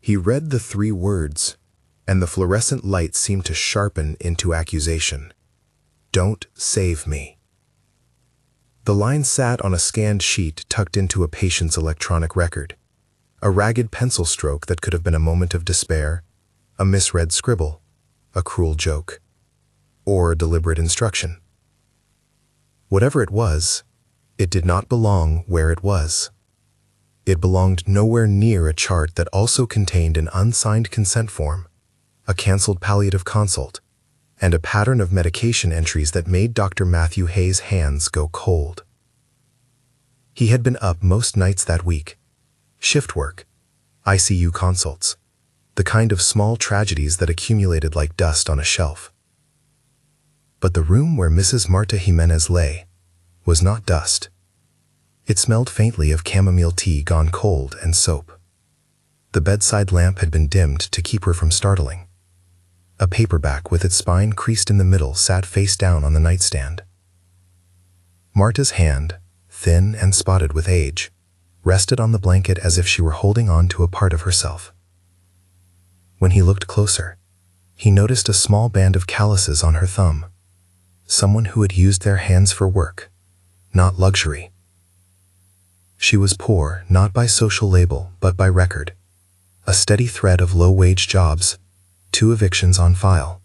He read the 3 words, and the fluorescent light seemed to sharpen into accusation. "Don't save me." The line sat on a scanned sheet tucked into a patient's electronic record. A ragged pencil stroke that could have been a moment of despair, a misread scribble, a cruel joke, or a deliberate instruction. Whatever it was, it did not belong where it was. It belonged nowhere near a chart that also contained an unsigned consent form, a canceled palliative consult, and a pattern of medication entries that made Dr. Matthew Hayes' hands go cold. He had been up most nights that week. Shift work, ICU consults, the kind of small tragedies that accumulated like dust on a shelf. But the room where Mrs. Marta Jimenez lay was not dust. It smelled faintly of chamomile tea gone cold and soap. The bedside lamp had been dimmed to keep her from startling. A paperback with its spine creased in the middle sat face down on the nightstand. Marta's hand, thin and spotted with age, rested on the blanket as if she were holding on to a part of herself. When he looked closer, he noticed a small band of calluses on her thumb. Someone who had used their hands for work, not luxury. She was poor, not by social label, but by record. A steady thread of low-wage jobs, 2 evictions on file,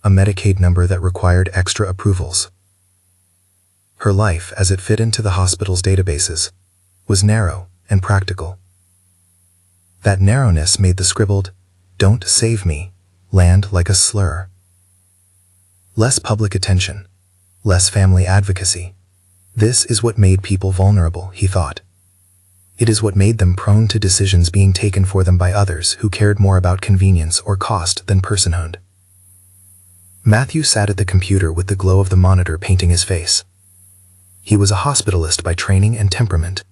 a Medicaid number that required extra approvals. Her life, as it fit into the hospital's databases, was narrow and practical. That narrowness made the scribbled, "Don't save me," land like a slur. Less public attention, less family advocacy. This is what made people vulnerable, he thought. It is what made them prone to decisions being taken for them by others who cared more about convenience or cost than personhood. Matthew sat at the computer with the glow of the monitor painting his face. He was a hospitalist by training and temperament,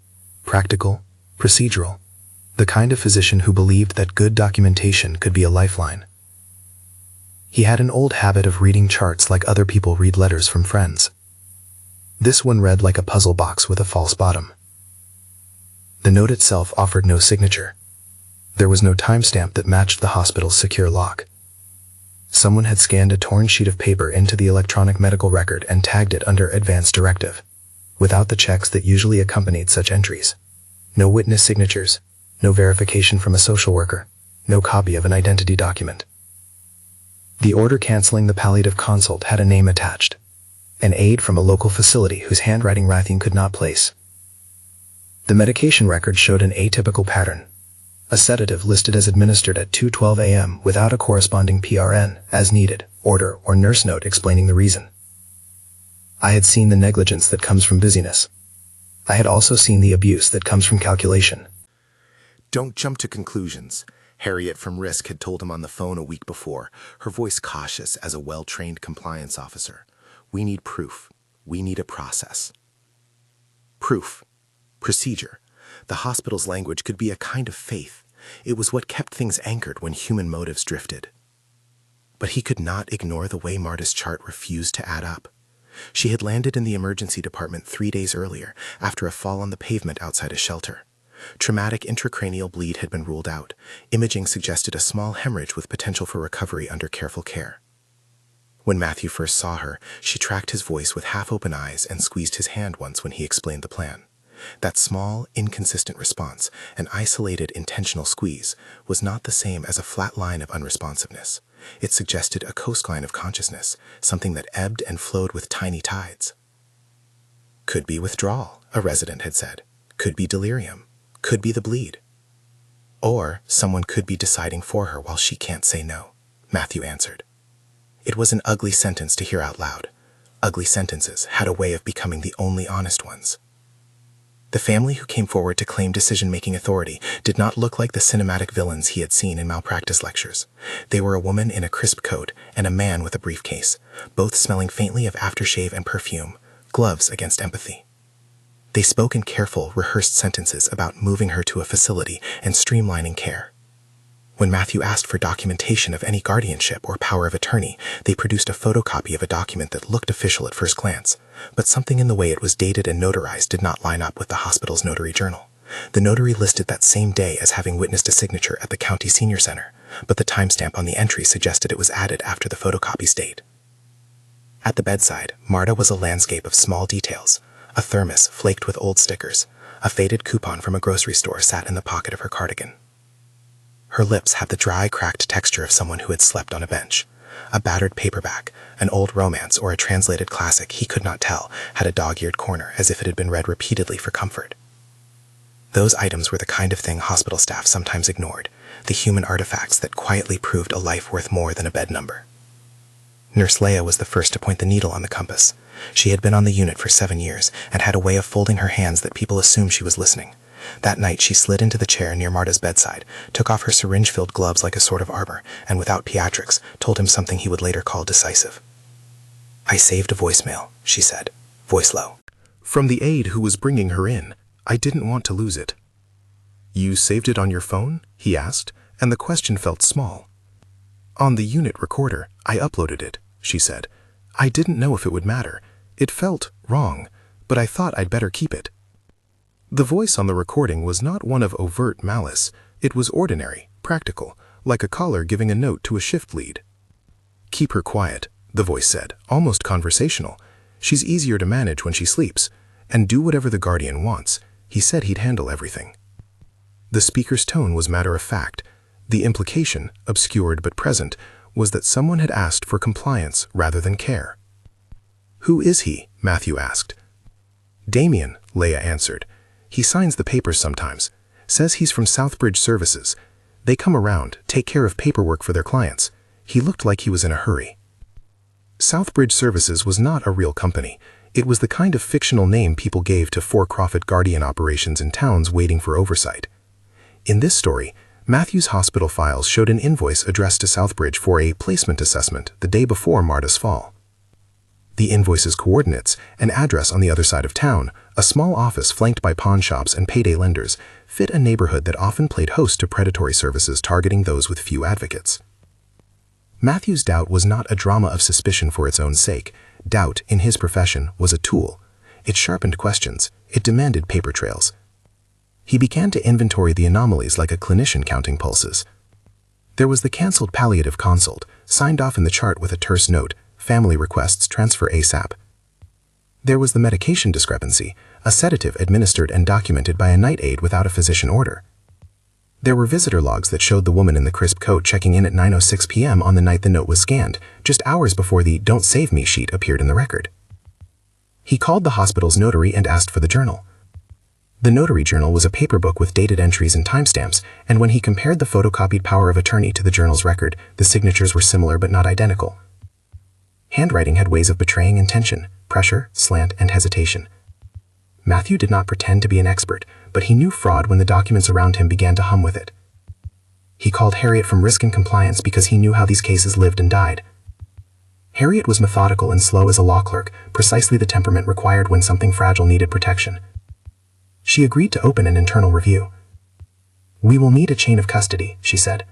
practical, procedural, the kind of physician who believed that good documentation could be a lifeline. He had an old habit of reading charts like other people read letters from friends. This one read like a puzzle box with a false bottom. The note itself offered no signature. There was no timestamp that matched the hospital's secure lock. Someone had scanned a torn sheet of paper into the electronic medical record and tagged it under advance directive, without the checks that usually accompanied such entries. No witness signatures, no verification from a social worker, no copy of an identity document. The order canceling the palliative consult had a name attached, an aide from a local facility whose handwriting Rathian could not place. The medication record showed an atypical pattern. A sedative listed as administered at 2:12 a.m. without a corresponding PRN, as needed, order, or nurse note explaining the reason. I had seen the negligence that comes from busyness. I had also seen the abuse that comes from calculation. "Don't jump to conclusions," Harriet from Risk had told him on the phone a week before, her voice cautious as a well-trained compliance officer. "We need proof. We need a process." Proof. Procedure. The hospital's language could be a kind of faith. It was what kept things anchored when human motives drifted. But he could not ignore the way Marta's chart refused to add up. She had landed in the emergency department 3 days earlier, after a fall on the pavement outside a shelter. Traumatic intracranial bleed had been ruled out. Imaging suggested a small hemorrhage with potential for recovery under careful care. When Matthew first saw her, she tracked his voice with half-open eyes and squeezed his hand once when he explained the plan. That small, inconsistent response, an isolated, intentional squeeze, was not the same as a flat line of unresponsiveness. It suggested a coastline of consciousness, something that ebbed and flowed with tiny tides. "Could be withdrawal," a resident had said. "Could be delirium. Could be the bleed. Or someone could be deciding for her while she can't say no," Matthew answered. It was an ugly sentence to hear out loud. Ugly sentences had a way of becoming the only honest ones. The family who came forward to claim decision-making authority did not look like the cinematic villains he had seen in malpractice lectures. They were a woman in a crisp coat and a man with a briefcase, both smelling faintly of aftershave and perfume, gloves against empathy. They spoke in careful, rehearsed sentences about moving her to a facility and streamlining care. When Matthew asked for documentation of any guardianship or power of attorney, they produced a photocopy of a document that looked official at first glance, but something in the way it was dated and notarized did not line up with the hospital's notary journal. The notary listed that same day as having witnessed a signature at the county senior center, but the timestamp on the entry suggested it was added after the photocopy's date. At the bedside, Marta was a landscape of small details. A thermos flaked with old stickers. A faded coupon from a grocery store sat in the pocket of her cardigan. Her lips had the dry, cracked texture of someone who had slept on a bench. A battered paperback, an old romance or a translated classic, he could not tell, had a dog-eared corner as if it had been read repeatedly for comfort. Those items were the kind of thing hospital staff sometimes ignored, the human artifacts that quietly proved a life worth more than a bed number. Nurse Leah was the first to point the needle on the compass. She had been on the unit for 7 years and had a way of folding her hands that people assumed she was listening. That night she slid into the chair near Marta's bedside, took off her syringe-filled gloves like a sort of armor, and without theatrics, told him something he would later call decisive. "I saved a voicemail," she said, voice low. From the aide who was bringing her in. I didn't want to lose it. "You saved it on your phone?" he asked, and the question felt small. "On the unit recorder, I uploaded it," she said. "I didn't know if it would matter. It felt wrong, but I thought I'd better keep it." The voice on the recording was not one of overt malice. It was ordinary, practical, like a caller giving a note to a shift lead. "Keep her quiet," the voice said, almost conversational. "She's easier to manage when she sleeps. And do whatever the guardian wants. He said he'd handle everything." The speaker's tone was matter-of-fact. The implication, obscured but present, was that someone had asked for compliance rather than care. "Who is he?" Matthew asked. "Damien," Leah answered. "He signs the papers sometimes. Says he's from Southbridge Services. They come around, take care of paperwork for their clients. He looked like he was in a hurry." Southbridge Services was not a real company. It was the kind of fictional name people gave to for-profit guardian operations in towns waiting for oversight. In this story, Matthew's hospital files showed an invoice addressed to Southbridge for a placement assessment the day before Marta's fall. The invoice's coordinates, an address on the other side of town, a small office flanked by pawn shops and payday lenders, fit a neighborhood that often played host to predatory services targeting those with few advocates. Matthew's doubt was not a drama of suspicion for its own sake. Doubt, in his profession, was a tool. It sharpened questions. It demanded paper trails. He began to inventory the anomalies like a clinician counting pulses. There was the canceled palliative consult, signed off in the chart with a terse note, "Family requests transfer ASAP." There was the medication discrepancy, a sedative administered and documented by a night aide without a physician order. There were visitor logs that showed the woman in the crisp coat checking in at 9:06 p.m. on the night the note was scanned, just hours before the "Don't Save Me" sheet appeared in the record. He called the hospital's notary and asked for the journal. The notary journal was a paper book with dated entries and timestamps, and when he compared the photocopied power of attorney to the journal's record, the signatures were similar but not identical. Handwriting had ways of betraying intention, pressure, slant, and hesitation. Matthew did not pretend to be an expert, but he knew fraud when the documents around him began to hum with it. He called Harriet from Risk and Compliance because he knew how these cases lived and died. Harriet was methodical and slow as a law clerk, precisely the temperament required when something fragile needed protection. She agreed to open an internal review. "We will need a chain of custody," she said.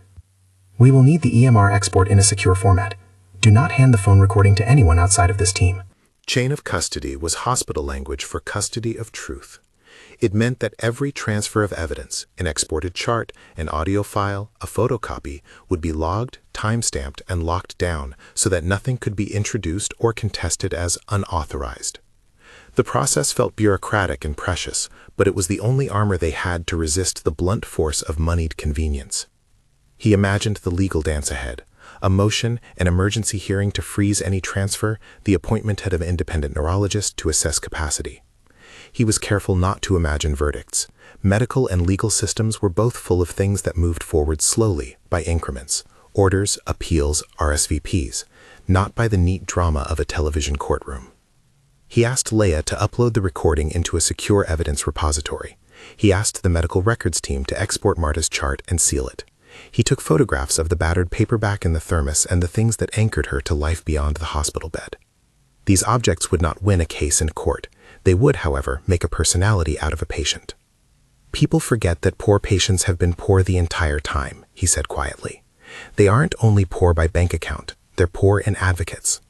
"We will need the EMR export in a secure format. Do not hand the phone recording to anyone outside of this team." Chain of custody was hospital language for custody of truth. It meant that every transfer of evidence, an exported chart, an audio file, a photocopy, would be logged, time-stamped, and locked down so that nothing could be introduced or contested as unauthorized. The process felt bureaucratic and precious, but it was the only armor they had to resist the blunt force of moneyed convenience. He imagined the legal dance ahead. A motion, an emergency hearing to freeze any transfer, the appointment of an independent neurologist to assess capacity. He was careful not to imagine verdicts. Medical and legal systems were both full of things that moved forward slowly, by increments, orders, appeals, RSVPs, not by the neat drama of a television courtroom. He asked Leah to upload the recording into a secure evidence repository. He asked the medical records team to export Marta's chart and seal it. He took photographs of the battered paperback in the thermos and the things that anchored her to life beyond the hospital bed. These objects would not win a case in court. They would, however, make a personality out of a patient. "People forget that poor patients have been poor the entire time," he said quietly. "They aren't only poor by bank account, they're poor in advocates."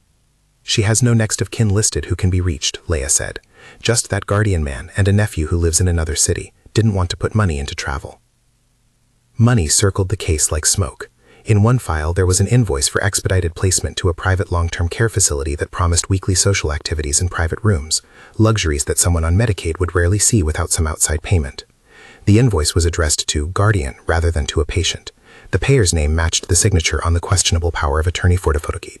"She has no next of kin listed who can be reached," Leah said. "Just that guardian man and a nephew who lives in another city. didn't want to put money into travel. Money circled the case like smoke. In one file, there was an invoice for expedited placement to a private long-term care facility that promised weekly social activities in private rooms, luxuries that someone on Medicaid would rarely see without some outside payment. The invoice was addressed to guardian rather than to a patient. The payer's name matched the signature on the questionable power of attorney for the photocopy.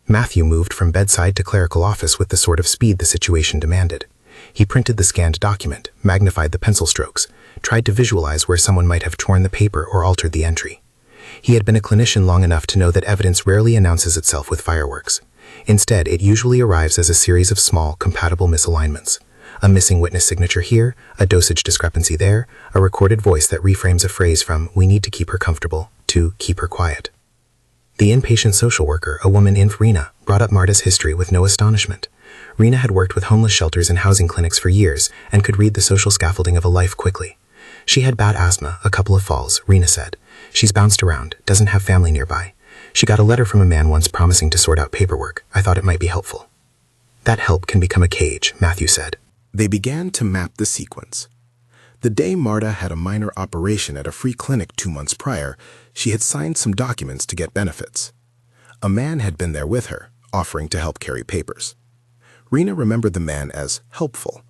Matthew moved from bedside to clerical office with the sort of speed the situation demanded. He printed the scanned document, magnified the pencil strokes, tried to visualize where someone might have torn the paper or altered the entry. He had been a clinician long enough to know that evidence rarely announces itself with fireworks. Instead, it usually arrives as a series of small, compatible misalignments. A missing witness signature here, a dosage discrepancy there, a recorded voice that reframes a phrase from "we need to keep her comfortable" to "keep her quiet." The inpatient social worker, a woman named Rena, brought up Marta's history with no astonishment. Rena had worked with homeless shelters and housing clinics for years and could read the social scaffolding of a life quickly. She had bad asthma, a couple of falls, Rena said. She's bounced around, doesn't have family nearby. She got a letter from a man once promising to sort out paperwork. I thought it might be helpful. That help can become a cage, Matthew said. They began to map the sequence. The day Marta had a minor operation at a free clinic 2 months prior, she had signed some documents to get benefits. A man had been there with her, offering to help carry papers. Rena remembered the man as helpful,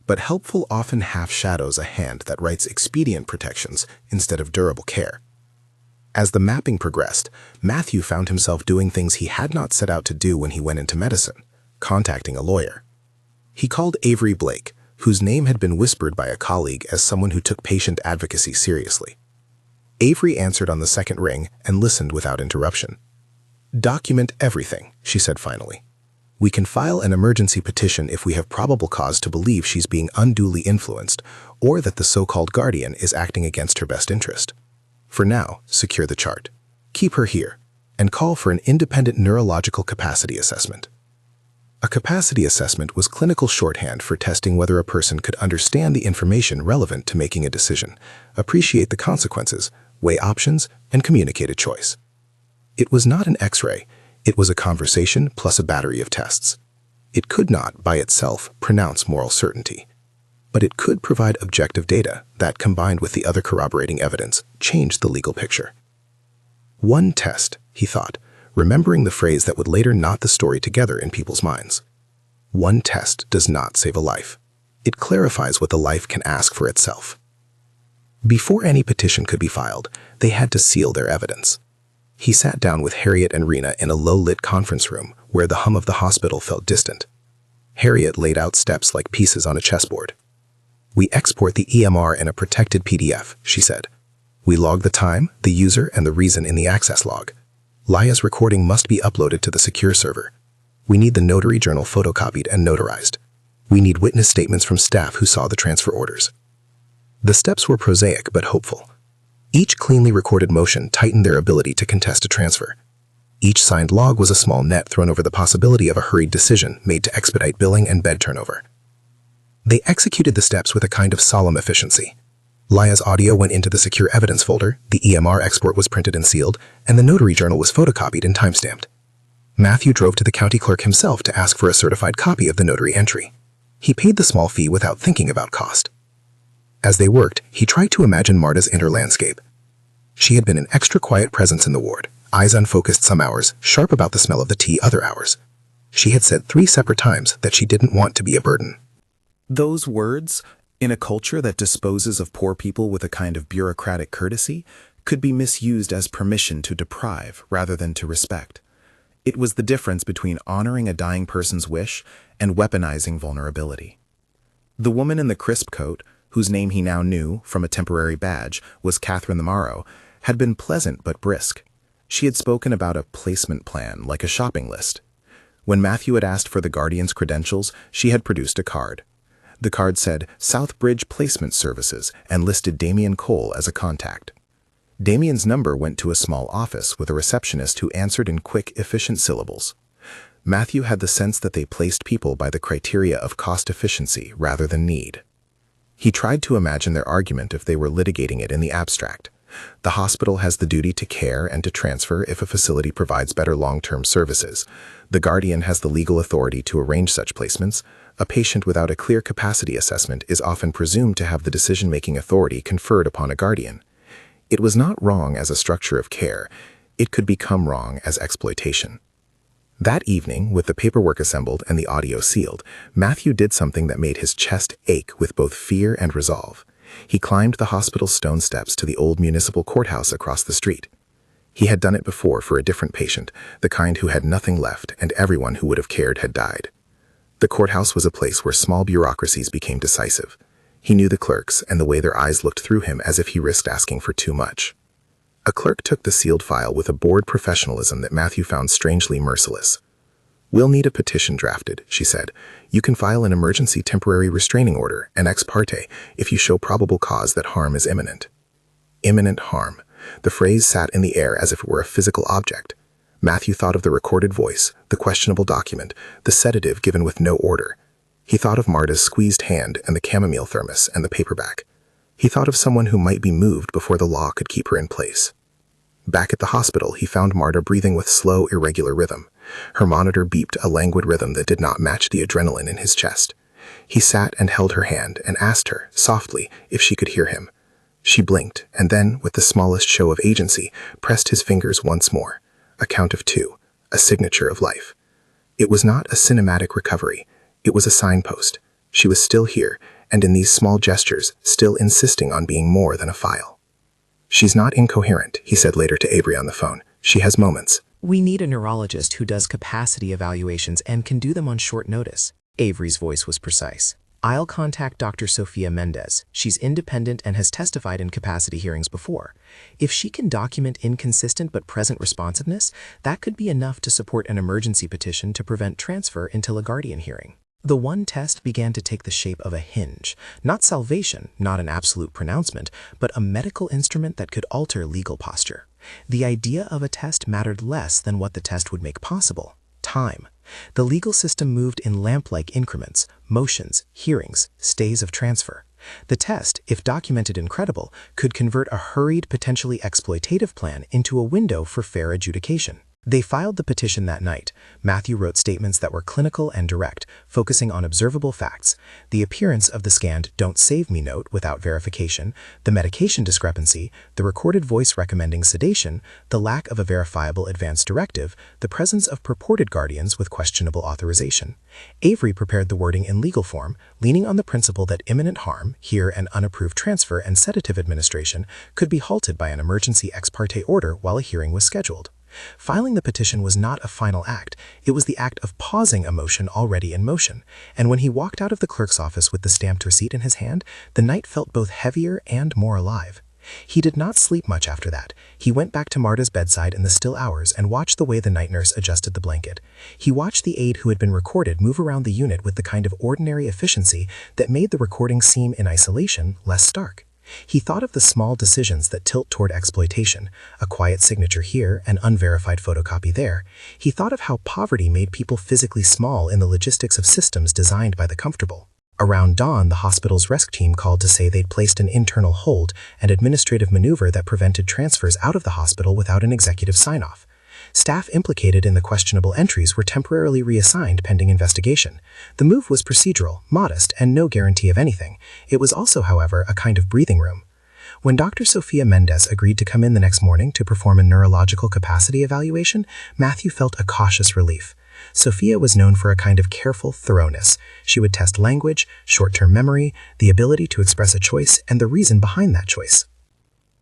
but helpful often half-shadows a hand that writes expedient protections instead of durable care. As the mapping progressed, Matthew found himself doing things he had not set out to do when he went into medicine, contacting a lawyer. He called Avery Blake, whose name had been whispered by a colleague as someone who took patient advocacy seriously. Avery answered on the second ring and listened without interruption. "Document everything," she said finally. "We can file an emergency petition if we have probable cause to believe she's being unduly influenced or that the so-called guardian is acting against her best interest. For now, secure the chart. Keep her here, and call for an independent neurological capacity assessment." A capacity assessment was clinical shorthand for testing whether a person could understand the information relevant to making a decision, appreciate the consequences, weigh options, and communicate a choice. It was not an X-ray, it was a conversation plus a battery of tests. It could not, by itself, pronounce moral certainty, but it could provide objective data that, combined with the other corroborating evidence, changed the legal picture. One test, he thought, remembering the phrase that would later knot the story together in people's minds. One test does not save a life. It clarifies what the life can ask for itself. Before any petition could be filed, they had to seal their evidence. He sat down with Harriet and Rena in a low-lit conference room where the hum of the hospital felt distant. Harriet laid out steps like pieces on a chessboard. "We export the EMR in a protected PDF," she said. "We log the time, the user, and the reason in the access log. Laya's recording must be uploaded to the secure server. We need the notary journal photocopied and notarized. We need witness statements from staff who saw the transfer orders." The steps were prosaic but hopeful. Each cleanly recorded motion tightened their ability to contest a transfer. Each signed log was a small net thrown over the possibility of a hurried decision made to expedite billing and bed turnover. They executed the steps with a kind of solemn efficiency. Laya's audio went into the secure evidence folder, the EMR export was printed and sealed, and the notary journal was photocopied and timestamped. Matthew drove to the county clerk himself to ask for a certified copy of the notary entry. He paid the small fee without thinking about cost. As they worked, he tried to imagine Marta's inner landscape. She had been an extra quiet presence in the ward, eyes unfocused some hours, sharp about the smell of the tea other hours. She had said 3 separate times that she didn't want to be a burden. Those words, in a culture that disposes of poor people with a kind of bureaucratic courtesy, could be misused as permission to deprive rather than to respect. It was the difference between honoring a dying person's wish and weaponizing vulnerability. The woman in the crisp coat, whose name he now knew from a temporary badge was Catherine the Morrow, had been pleasant but brisk. She had spoken about a placement plan like a shopping list. When Matthew had asked for the guardian's credentials, she had produced a card. The card said Southbridge Placement Services and listed Damien Cole as a contact. Damien's number went to a small office with a receptionist who answered in quick, efficient syllables. Matthew had the sense that they placed people by the criteria of cost efficiency rather than need. He tried to imagine their argument if they were litigating it in the abstract. The hospital has the duty to care and to transfer if a facility provides better long-term services. The guardian has the legal authority to arrange such placements. A patient without a clear capacity assessment is often presumed to have the decision-making authority conferred upon a guardian. It was not wrong as a structure of care. It could become wrong as exploitation. That evening, with the paperwork assembled and the audio sealed, Matthew did something that made his chest ache with both fear and resolve. He climbed the hospital's stone steps to the old municipal courthouse across the street. He had done it before for a different patient, the kind who had nothing left and everyone who would have cared had died. The courthouse was a place where small bureaucracies became decisive. He knew the clerks and the way their eyes looked through him as if he risked asking for too much. A clerk took the sealed file with a bored professionalism that Matthew found strangely merciless. "We'll need a petition drafted," she said. "You can file an emergency temporary restraining order, an ex parte, if you show probable cause that harm is imminent." Imminent harm. The phrase sat in the air as if it were a physical object. Matthew thought of the recorded voice, the questionable document, the sedative given with no order. He thought of Marta's squeezed hand and the chamomile thermos and the paperback. He thought of someone who might be moved before the law could keep her in place. Back at the hospital, he found Marta breathing with slow, irregular rhythm. Her monitor beeped a languid rhythm that did not match the adrenaline in his chest. He sat and held her hand and asked her, softly, if she could hear him. She blinked, and then, with the smallest show of agency, pressed his fingers once more. A count of 2, a signature of life. It was not a cinematic recovery. It was a signpost. She was still here, and in these small gestures, still insisting on being more than a file. "She's not incoherent," he said later to Avery on the phone. "She has moments." "We need a neurologist who does capacity evaluations and can do them on short notice." Avery's voice was precise. "I'll contact Dr. Sofia Mendez. She's independent and has testified in capacity hearings before. If she can document inconsistent but present responsiveness, that could be enough to support an emergency petition to prevent transfer until a guardian hearing." The one test began to take the shape of a hinge, not salvation, not an absolute pronouncement, but a medical instrument that could alter legal posture. The idea of a test mattered less than what the test would make possible: time. The legal system moved in lamp-like increments, motions, hearings, stays of transfer. The test, if documented and credible, could convert a hurried, potentially exploitative plan into a window for fair adjudication. They filed the petition that night. Matthew wrote statements that were clinical and direct, focusing on observable facts: the appearance of the scanned "Don't Save Me" note without verification, the medication discrepancy, the recorded voice recommending sedation, the lack of a verifiable advance directive, the presence of purported guardians with questionable authorization. Avery prepared the wording in legal form, leaning on the principle that imminent harm, here an unapproved transfer and sedative administration, could be halted by an emergency ex parte order while a hearing was scheduled. Filing the petition was not a final act. It was the act of pausing a motion already in motion, and when he walked out of the clerk's office with the stamped receipt in his hand, the night felt both heavier and more alive. He did not sleep much after that. He went back to Marta's bedside in the still hours and watched the way the night nurse adjusted the blanket. He watched the aide who had been recorded move around the unit with the kind of ordinary efficiency that made the recording seem in isolation less stark. He thought of the small decisions that tilt toward exploitation, a quiet signature here, an unverified photocopy there. He thought of how poverty made people physically small in the logistics of systems designed by the comfortable. Around dawn, the hospital's rescue team called to say they'd placed an internal hold, an administrative maneuver that prevented transfers out of the hospital without an executive sign-off. Staff implicated in the questionable entries were temporarily reassigned pending investigation. The move was procedural, modest, and no guarantee of anything. It was also, however, a kind of breathing room. When Dr. Sofia Mendez agreed to come in the next morning to perform a neurological capacity evaluation, Matthew felt a cautious relief. Sofia was known for a kind of careful thoroughness. She would test language, short-term memory, the ability to express a choice, and the reason behind that choice.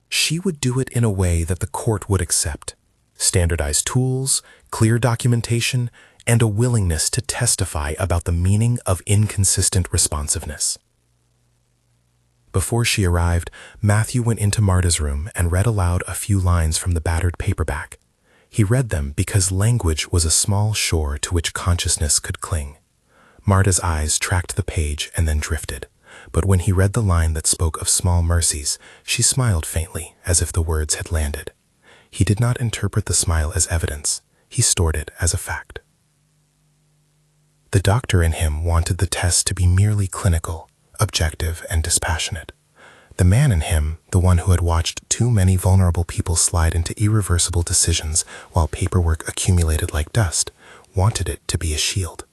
She would do it in a way that the court would accept. Standardized tools, clear documentation, and a willingness to testify about the meaning of inconsistent responsiveness. Before she arrived, Matthew went into Marta's room and read aloud a few lines from the battered paperback. He read them because language was a small shore to which consciousness could cling. Marta's eyes tracked the page and then drifted, but when he read the line that spoke of small mercies, she smiled faintly as if the words had landed. He did not interpret the smile as evidence. He stored it as a fact. The doctor in him wanted the test to be merely clinical, objective, and dispassionate. The man in him, the one who had watched too many vulnerable people slide into irreversible decisions while paperwork accumulated like dust, wanted it to be a shield.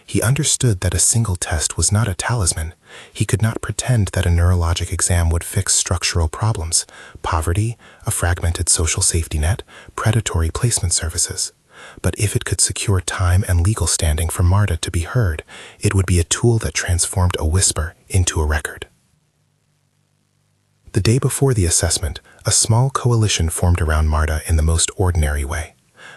He understood that a single test was not a talisman. He could not pretend that a neurologic exam would fix structural problems: poverty, a fragmented social safety net, predatory placement services. But if it could secure time and legal standing for Marta to be heard, it would be a tool that transformed a whisper into a record. The day before the assessment, a small coalition formed around Marta in the most ordinary way.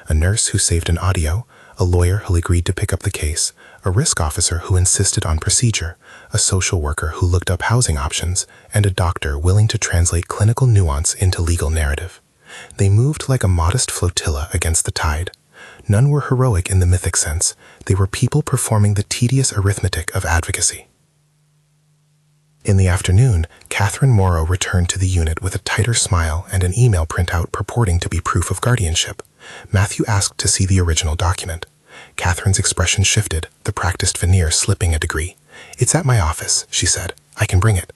A nurse who saved an audio, a lawyer who agreed to pick up the case, a risk officer who insisted on procedure, a social worker who looked up housing options, and a doctor willing to translate clinical nuance into legal narrative. They moved like a modest flotilla against the tide. None were heroic in the mythic sense. They were people performing the tedious arithmetic of advocacy. In the afternoon, Catherine Morrow returned to the unit with a tighter smile and an email printout purporting to be proof of guardianship. Matthew asked to see the original document. Catherine's expression shifted, the practiced veneer slipping a degree. "It's at my office," she said. "I can bring it."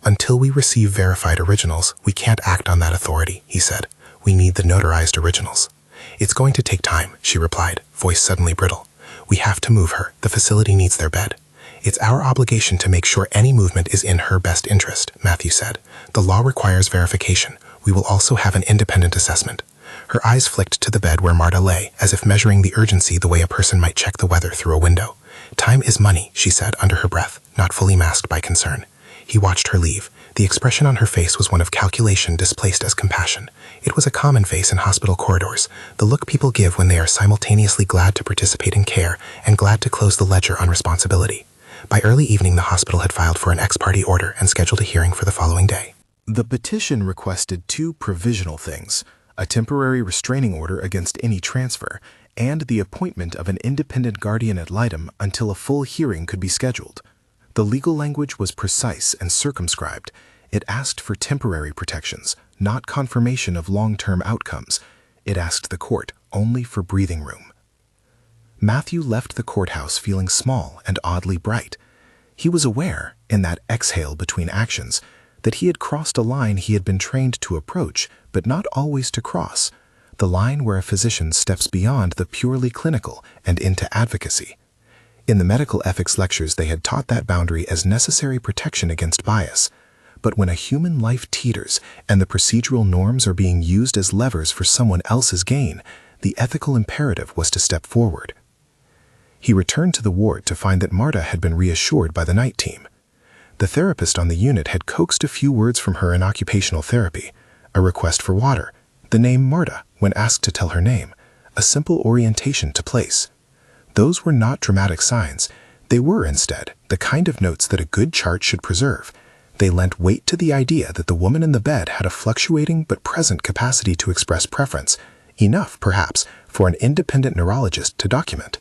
"Until we receive verified originals, we can't act on that authority," he said. "We need the notarized originals." "It's going to take time," she replied, voice suddenly brittle. "We have to move her. The facility needs their bed." "It's our obligation to make sure any movement is in her best interest," Matthew said. "The law requires verification. We will also have an independent assessment." Her eyes flicked to the bed where Marta lay, as if measuring the urgency the way a person might check the weather through a window. "Time is money," she said under her breath, not fully masked by concern. He watched her leave. The expression on her face was one of calculation displaced as compassion. It was a common face in hospital corridors, the look people give when they are simultaneously glad to participate in care and glad to close the ledger on responsibility. By early evening, the hospital had filed for an ex parte order and scheduled a hearing for the following day. The petition requested two provisional things: a temporary restraining order against any transfer, and the appointment of an independent guardian ad litem until a full hearing could be scheduled. The legal language was precise and circumscribed. It asked for temporary protections, not confirmation of long-term outcomes. It asked the court only for breathing room. Matthew left the courthouse feeling small and oddly bright. He was aware, in that exhale between actions, that he had crossed a line he had been trained to approach, but not always to cross, the line where a physician steps beyond the purely clinical and into advocacy. In the medical ethics lectures, they had taught that boundary as necessary protection against bias. But when a human life teeters and the procedural norms are being used as levers for someone else's gain, the ethical imperative was to step forward. He returned to the ward to find that Marta had been reassured by the night team. The therapist on the unit had coaxed a few words from her in occupational therapy: a request for water, the name Marta when asked to tell her name, a simple orientation to place. Those were not dramatic signs. They were, instead, the kind of notes that a good chart should preserve. They lent weight to the idea that the woman in the bed had a fluctuating but present capacity to express preference, enough, perhaps, for an independent neurologist to document.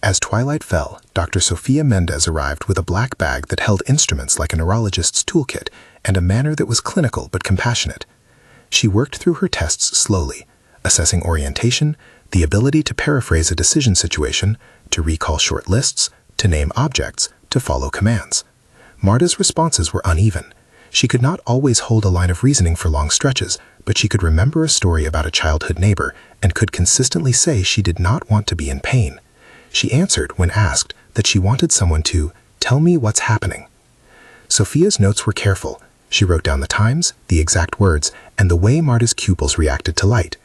As twilight fell, Dr. Sofia Mendez arrived with a black bag that held instruments like a neurologist's toolkit and a manner that was clinical but compassionate. She worked through her tests slowly, assessing orientation, the ability to paraphrase a decision situation, to recall short lists, to name objects, to follow commands. Marta's responses were uneven. She could not always hold a line of reasoning for long stretches, but she could remember a story about a childhood neighbor and could consistently say she did not want to be in pain. She answered, when asked, that she wanted someone to tell me what's happening. Sophia's notes were careful. She wrote down the times, the exact words, and the way Marta's pupils reacted to light.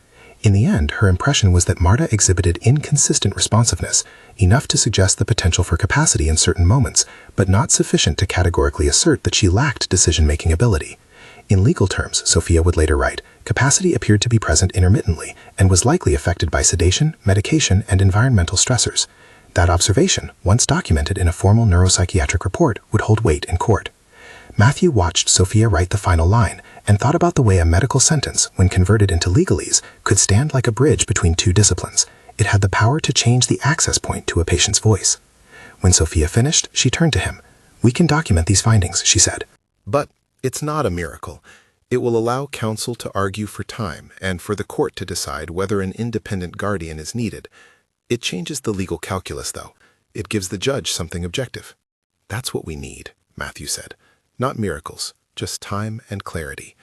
In the end, her impression was that Marta exhibited inconsistent responsiveness, enough to suggest the potential for capacity in certain moments, but not sufficient to categorically assert that she lacked decision-making ability. In legal terms, Sophia would later write, capacity appeared to be present intermittently and was likely affected by sedation, medication, and environmental stressors. That observation, once documented in a formal neuropsychiatric report, would hold weight in court. Matthew watched Sophia write the final line and thought about the way a medical sentence, when converted into legalese, could stand like a bridge between two disciplines. It had the power to change the access point to a patient's voice. When Sophia finished, she turned to him. "We can document these findings," she said. But it's not a miracle. It will allow counsel to argue for time and for the court to decide whether an independent guardian is needed. It changes the legal calculus, though. It gives the judge something objective. "That's what we need," Matthew said. "Not miracles, just time and clarity."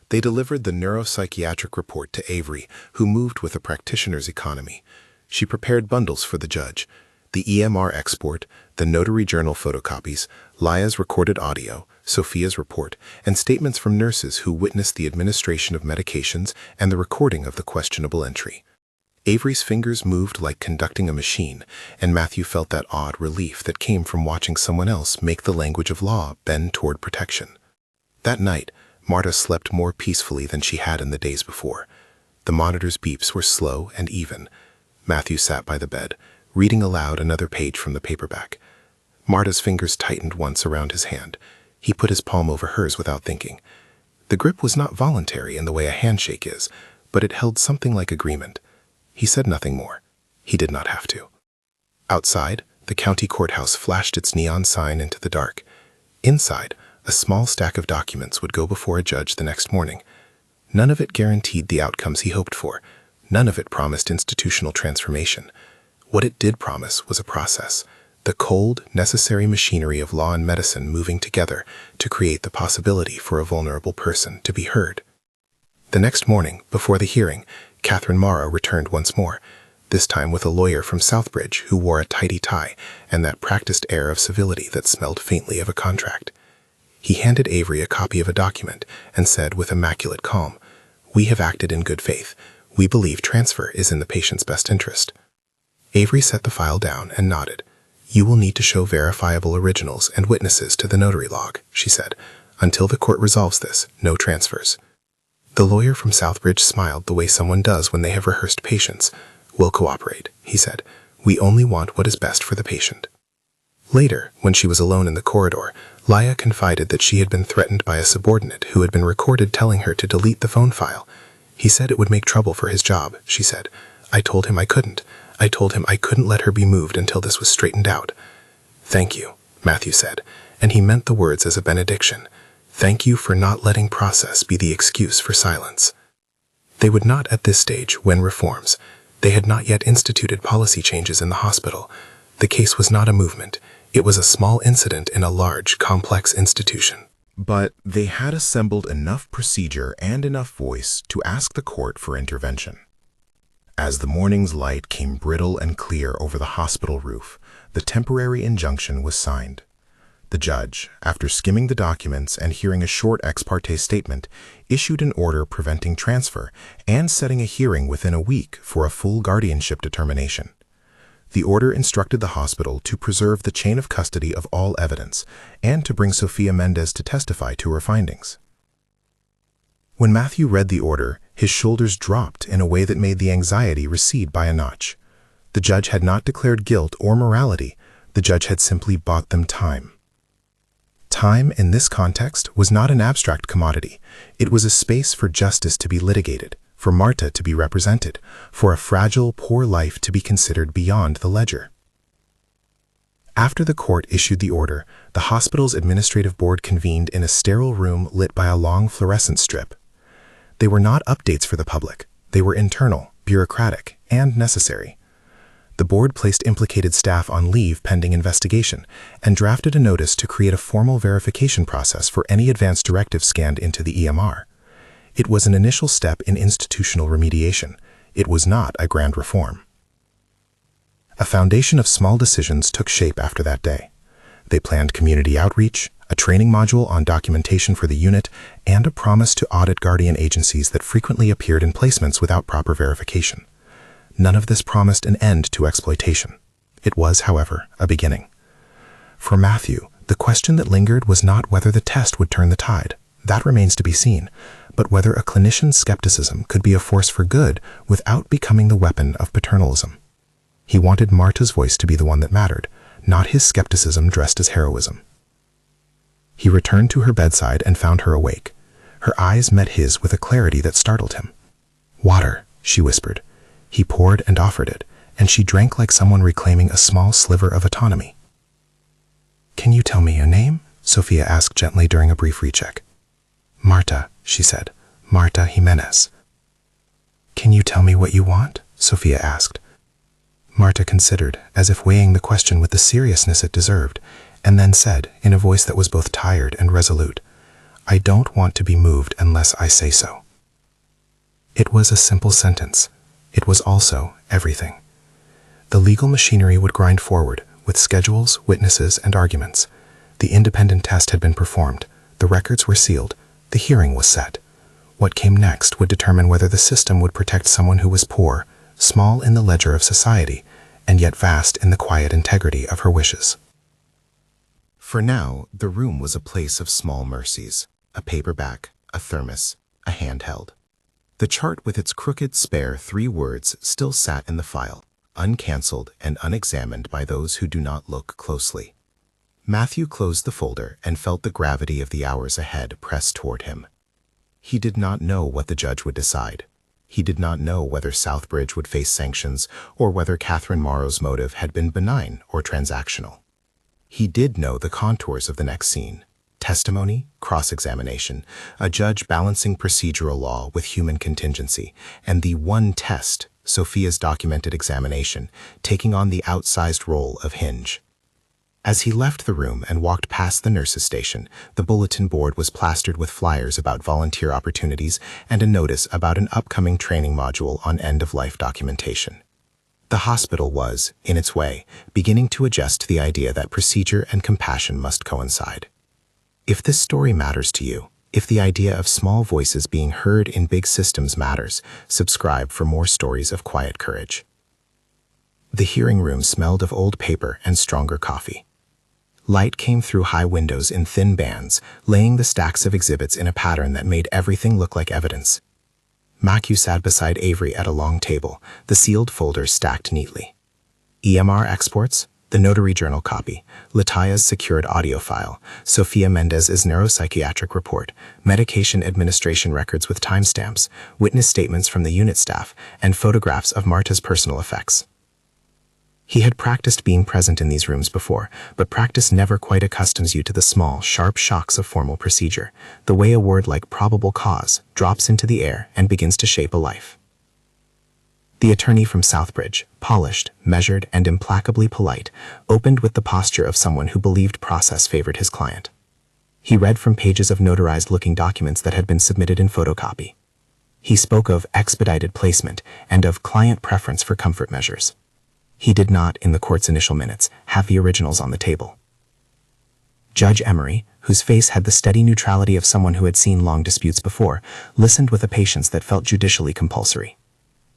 They delivered the neuropsychiatric report to Avery, who moved with a practitioner's economy. She prepared bundles for the judge. The EMR export, the notary journal photocopies, Laya's recorded audio, Sophia's report, and statements from nurses who witnessed the administration of medications and the recording of the questionable entry. Avery's fingers moved like conducting a machine, and Matthew felt that odd relief that came from watching someone else make the language of law bend toward protection. That night, Marta slept more peacefully than she had in the days before. The monitor's beeps were slow and even. Matthew sat by the bed, reading aloud another page from the paperback. Marta's fingers tightened once around his hand. He put his palm over hers without thinking. The grip was not voluntary in the way a handshake is, but it held something like agreement. He said nothing more. He did not have to. Outside, the county courthouse flashed its neon sign into the dark. Inside, a small stack of documents would go before a judge the next morning. None of it guaranteed the outcomes he hoped for. None of it promised institutional transformation. What it did promise was a process, the cold, necessary machinery of law and medicine moving together to create the possibility for a vulnerable person to be heard. The next morning, before the hearing, Catherine Morrow returned once more, this time with a lawyer from Southbridge who wore a tidy tie and that practiced air of civility that smelled faintly of a contract. He handed Avery a copy of a document and said with immaculate calm, "We have acted in good faith. We believe transfer is in the patient's best interest." Avery set the file down and nodded. "You will need to show verifiable originals and witnesses to the notary log," she said. "Until the court resolves this, no transfers." The lawyer from Southbridge smiled the way someone does when they have rehearsed patience. "We'll cooperate," he said. "We only want what is best for the patient." Later, when she was alone in the corridor, Laya confided that she had been threatened by a subordinate who had been recorded telling her to delete the phone file. "He said it would make trouble for his job," she said. "I told him I couldn't. I told him I couldn't let her be moved until this was straightened out." "Thank you," Matthew said, and he meant the words as a benediction. "Thank you for not letting process be the excuse for silence." They would not at this stage win reforms. They had not yet instituted policy changes in the hospital. The case was not a movement. It was a small incident in a large, complex institution. But they had assembled enough procedure and enough voice to ask the court for intervention. As the morning's light came brittle and clear over the hospital roof, the temporary injunction was signed. The judge, after skimming the documents and hearing a short ex parte statement, issued an order preventing transfer and setting a hearing within a week for a full guardianship determination. The order instructed the hospital to preserve the chain of custody of all evidence and to bring Sofia Mendez to testify to her findings. When Matthew read the order, his shoulders dropped in a way that made the anxiety recede by a notch. The judge had not declared guilt or morality. The judge had simply bought them time. Time, in this context, was not an abstract commodity. It was a space for justice to be litigated, for Marta to be represented, for a fragile, poor life to be considered beyond the ledger. After the court issued the order, the hospital's administrative board convened in a sterile room lit by a long fluorescent strip. They were not updates for the public. They were internal, bureaucratic, and necessary. The board placed implicated staff on leave pending investigation and drafted a notice to create a formal verification process for any advance directives scanned into the EMR. It was an initial step in institutional remediation. It was not a grand reform. A foundation of small decisions took shape after that day. They planned community outreach, a training module on documentation for the unit, and a promise to audit guardian agencies that frequently appeared in placements without proper verification. None of this promised an end to exploitation. It was, however, a beginning. For Matthew, the question that lingered was not whether the test would turn the tide. That remains to be seen, but whether a clinician's skepticism could be a force for good without becoming the weapon of paternalism. He wanted Marta's voice to be the one that mattered, not his skepticism dressed as heroism. He returned to her bedside and found her awake. Her eyes met his with a clarity that startled him. "Water," she whispered. He poured and offered it, and she drank like someone reclaiming a small sliver of autonomy. "Can you tell me your name?" Sofia asked gently during a brief recheck. "Marta," she said. "Marta Jimenez." "Can you tell me what you want?" Sofia asked. Marta considered, as if weighing the question with the seriousness it deserved, and then said, in a voice that was both tired and resolute, "I don't want to be moved unless I say so." It was a simple sentence. It was also everything. The legal machinery would grind forward, with schedules, witnesses, and arguments. The independent test had been performed, the records were sealed, the hearing was set. What came next would determine whether the system would protect someone who was poor, small in the ledger of society, and yet vast in the quiet integrity of her wishes. For now, the room was a place of small mercies, a paperback, a thermos, a handheld. The chart with its crooked, spare 3 words still sat in the file, uncancelled and unexamined by those who do not look closely. Matthew closed the folder and felt the gravity of the hours ahead press toward him. He did not know what the judge would decide. He did not know whether Southbridge would face sanctions or whether Catherine Morrow's motive had been benign or transactional. He did know the contours of the next scene: testimony, cross-examination, a judge balancing procedural law with human contingency, and the one test, Sophia's documented examination, taking on the outsized role of hinge. As he left the room and walked past the nurse's station, the bulletin board was plastered with flyers about volunteer opportunities and a notice about an upcoming training module on end-of-life documentation. The hospital was, in its way, beginning to adjust to the idea that procedure and compassion must coincide. If this story matters to you, if the idea of small voices being heard in big systems matters, subscribe for more stories of quiet courage. The hearing room smelled of old paper and stronger coffee. Light came through high windows in thin bands, laying the stacks of exhibits in a pattern that made everything look like evidence. Matthew sat beside Avery at a long table, the sealed folders stacked neatly. EMR exports, the notary journal copy, Lataya's secured audio file, Sophia Mendez's neuropsychiatric report, medication administration records with timestamps, witness statements from the unit staff, and photographs of Marta's personal effects. He had practiced being present in these rooms before, but practice never quite accustoms you to the small, sharp shocks of formal procedure, the way a word like probable cause drops into the air and begins to shape a life. The attorney from Southbridge, polished, measured, and implacably polite, opened with the posture of someone who believed process favored his client. He read from pages of notarized-looking documents that had been submitted in photocopy. He spoke of expedited placement and of client preference for comfort measures. He did not, in the court's initial minutes, have the originals on the table. Judge Emery, whose face had the steady neutrality of someone who had seen long disputes before, listened with a patience that felt judicially compulsory.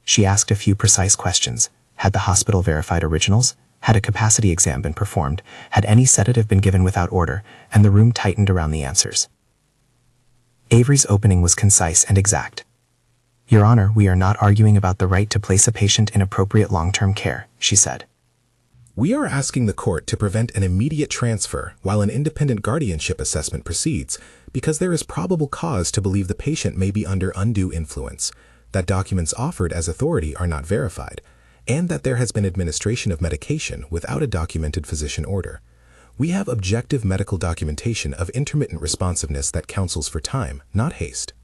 She asked a few precise questions. Had the hospital verified originals? Had a capacity exam been performed? Had any sedative been given without order? And the room tightened around the answers. Avery's opening was concise and exact. "Your Honor, we are not arguing about the right to place a patient in appropriate long-term care," she said. We are asking the court to prevent an immediate transfer while an independent guardianship assessment proceeds because there is probable cause to believe the patient may be under undue influence, that documents offered as authority are not verified, and that there has been administration of medication without a documented physician order. We have objective medical documentation of intermittent responsiveness that counsels for time, not haste.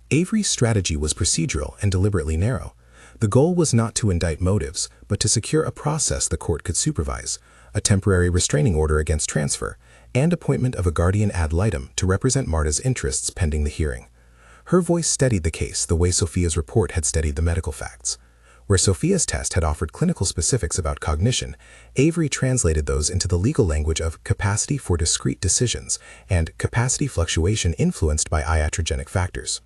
Avery's strategy was procedural and deliberately narrow. The goal was not to indict motives, but to secure a process the court could supervise, a temporary restraining order against transfer, and appointment of a guardian ad litem to represent Marta's interests pending the hearing. Her voice steadied the case the way Sophia's report had steadied the medical facts. Where Sophia's test had offered clinical specifics about cognition, Avery translated those into the legal language of capacity for discrete decisions and capacity fluctuation influenced by iatrogenic factors.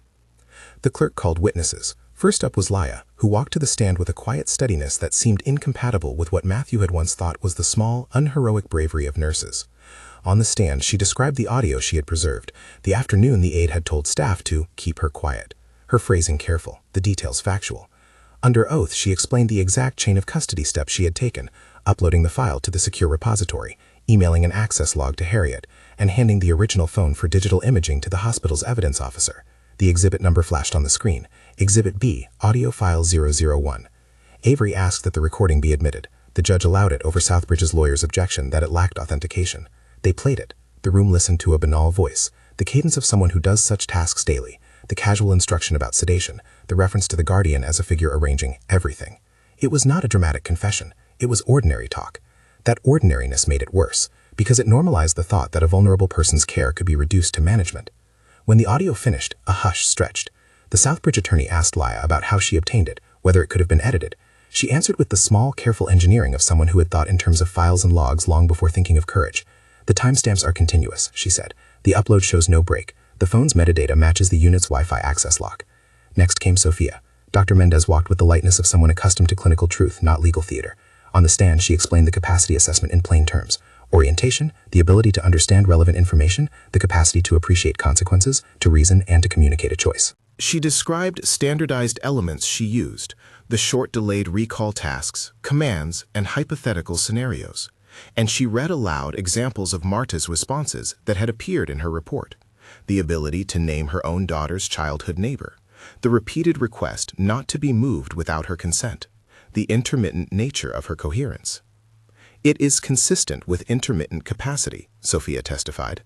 The clerk called witnesses. First up was Laya, who walked to the stand with a quiet steadiness that seemed incompatible with what Matthew had once thought was the small, unheroic bravery of nurses. On the stand, she described the audio she had preserved. The afternoon the aide had told staff to keep her quiet, her phrasing careful, the details factual. Under oath, she explained the exact chain of custody steps she had taken, uploading the file to the secure repository, emailing an access log to Harriet, and handing the original phone for digital imaging to the hospital's evidence officer. The exhibit number flashed on the screen. Exhibit B, audio file 001. Avery asked that the recording be admitted. The judge allowed it over Southbridge's lawyer's objection that it lacked authentication. They played it. The room listened to a banal voice, the cadence of someone who does such tasks daily, the casual instruction about sedation, the reference to the guardian as a figure arranging everything. It was not a dramatic confession. It was ordinary talk. That ordinariness made it worse, because it normalized the thought that a vulnerable person's care could be reduced to management. When the audio finished, a hush stretched. The Southbridge attorney asked Laya about how she obtained it, whether it could have been edited. She answered with the small, careful engineering of someone who had thought in terms of files and logs long before thinking of courage. "The timestamps are continuous," she said. "The upload shows no break. The phone's metadata matches the unit's Wi-Fi access log." Next came Sophia. Dr. Mendez walked with the lightness of someone accustomed to clinical truth, not legal theater. On the stand, she explained the capacity assessment in plain terms. Orientation, the ability to understand relevant information, the capacity to appreciate consequences, to reason, and to communicate a choice. She described standardized elements she used, the short-delayed recall tasks, commands, and hypothetical scenarios. And she read aloud examples of Marta's responses that had appeared in her report. The ability to name her own daughter's childhood neighbor, the repeated request not to be moved without her consent, the intermittent nature of her coherence. "It is consistent with intermittent capacity," Sophia testified.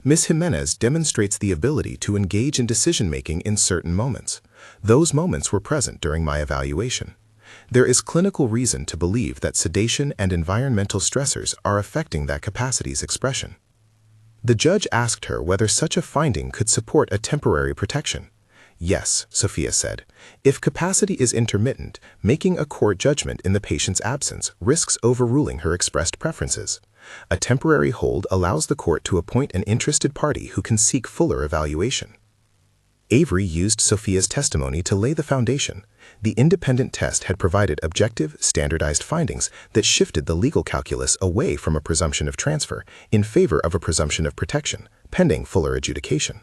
"Ms. Jimenez demonstrates the ability to engage in decision-making in certain moments. Those moments were present during my evaluation. There is clinical reason to believe that sedation and environmental stressors are affecting that capacity's expression." The judge asked her whether such a finding could support a temporary protection. "Yes," Sophia said. "If capacity is intermittent, making a court judgment in the patient's absence risks overruling her expressed preferences. A temporary hold allows the court to appoint an interested party who can seek fuller evaluation." Avery used Sophia's testimony to lay the foundation. The independent test had provided objective, standardized findings that shifted the legal calculus away from a presumption of transfer in favor of a presumption of protection, pending fuller adjudication.